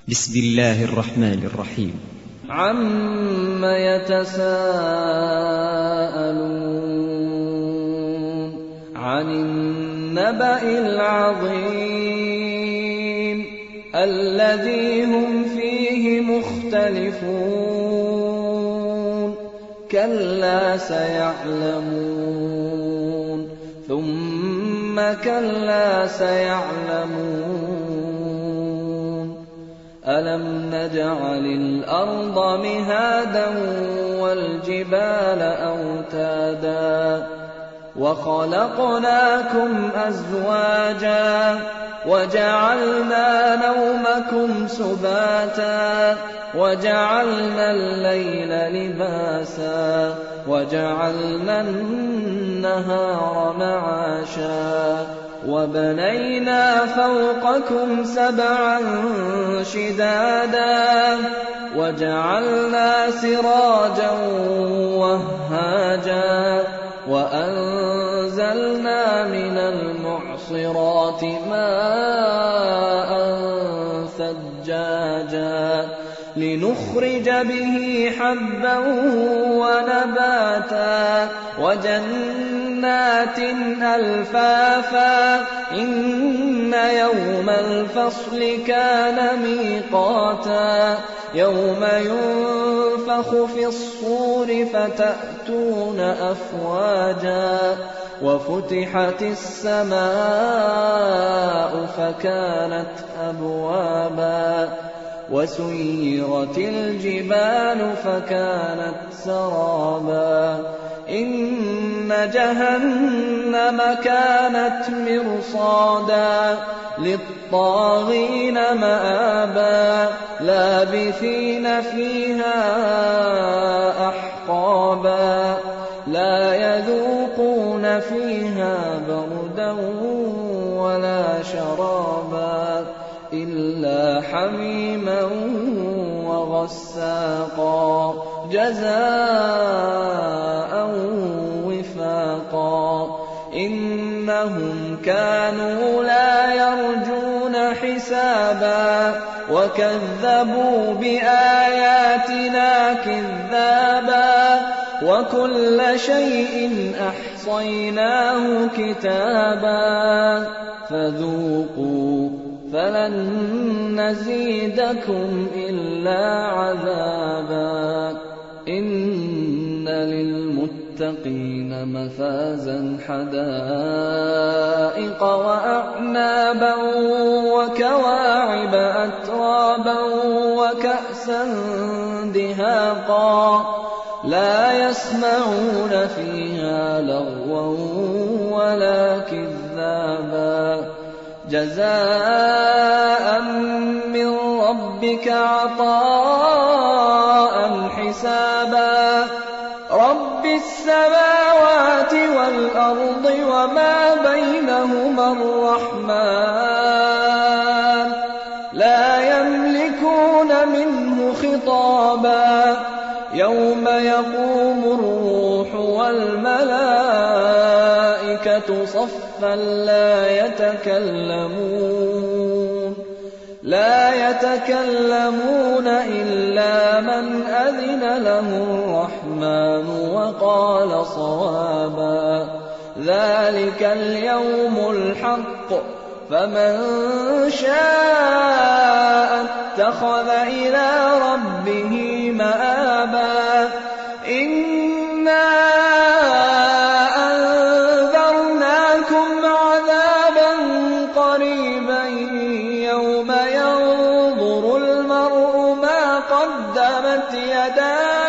بسم الله الرحمن الرحيم. عَمَّ يَتَسَاءَلُونَ عَنِ النَّبَإِ الْعَظِيمِ الَّذِي هُمْ فِيهِ مُخْتَلِفُونَ كَلَّا سَيَعْلَمُونَ ثُمَّ كَلَّا سَيَعْلَمُونَ أَلَمْ نَجْعَلِ الْأَرْضَ مِهَادًا وَالْجِبَالَ أَوْتَادًا وَخَلَقْنَاكُمْ أَزْوَاجًا وَجَعَلْنَا نَوْمَكُمْ سُبَاتًا وَجَعَلْنَا اللَّيْلَ لِبَاسًا وَجَعَلْنَا النَّهَارَ مَعَاشًا وَبَنَيْنَا فَوْقَكُمْ سَبْعًا شِدَادًا وَجَعَلْنَا سِرَاجًا وَهَّاجًا وَأَنزَلْنَا مِنَ الْمُعْصِرَاتِ مَاءً ثَجَّاجًا لِنُخْرِجَ بِهِ حَبًّا وَنَبَاتًا وَجَنَّاتٍ أَلْفَافًا إِنَّ يَوْمَ الْفَصْلِ كَانَ مِيقَاتًا يَوْمَ يُنفَخُ فِي الصُّورِ فَتَأْتُونَ أَفْوَاجًا وَفُتِحَتِ السَّمَاءُ فَكَانَتْ أَبْوَابًا وَسُيِّرَتِ الْجِبَالُ فَكَانَتْ سَرَابًا إِنَّ جَهَنَّمَ كَانَتْ مِرْصَادًا لِلطَّاغِينَ مَآبًا لَابِثِينَ فِيهَا أَحْقَابًا لَا يَذُوقُونَ فِيهَا بَرْدًا وَلَا شَرَابًا إِلَّا حَمِيمًا وَغَسَّاقًا جَزَاءً وِفَاقًا إِنَّهُمْ كَانُوا لَا يَرْجُونَ حِسَابًا وَكَذَّبُوا بِآيَاتِنَا كِذَّابًا وَكُلَّ شَيْءٍ أَحْصَيْنَاهُ كِتَابًا فَذُوقُوا فَلَن نَّزِيدَكُمْ إِلَّا عَذَابًا إِنَّ لِلْمُتَّقِينَ مَفَازًا حَدَائِقَ وَأَعْنَابًا وَكَوَاعِبَ أَتْرَابًا وَكَأْسًا دِهَاقًا لَا يَسْمَعُونَ فِيهَا لَغْوًا وَلَا كِذَّابًا جَزَاءً مِّن رَّبِّكَ عَطَاءً حِسَابًا رَّبِّ السَّمَاوَاتِ وَالْأَرْضِ وَمَا بَيْنَهُمَا الرَّحْمَٰنُ لَا يَمْلِكُونَ مِنْهُ خِطَابًا يَوْمَ يَقُومُ الرُّوحُ وَالْمَلَائِكَةُ صَفًّا لَّا يَتَكَلَّمُونَ إِلَّا مَنْ أَذِنَ لَهُ الرَّحْمَٰنُ وَقَالَ صَوَابًا ذَٰلِكَ الْيَوْمُ الْحَقُّ فَمَن شَاءَ اتَّخَذَ إِلَىٰ رَبِّهِ مَآبًا إِنَّا أَنذَرْنَاكُمْ عَذَابًا قَرِيبًا يَوْمَ يَنظُرُ الْمَرْءُ مَا قَدَّمَتْ يَدَاهُ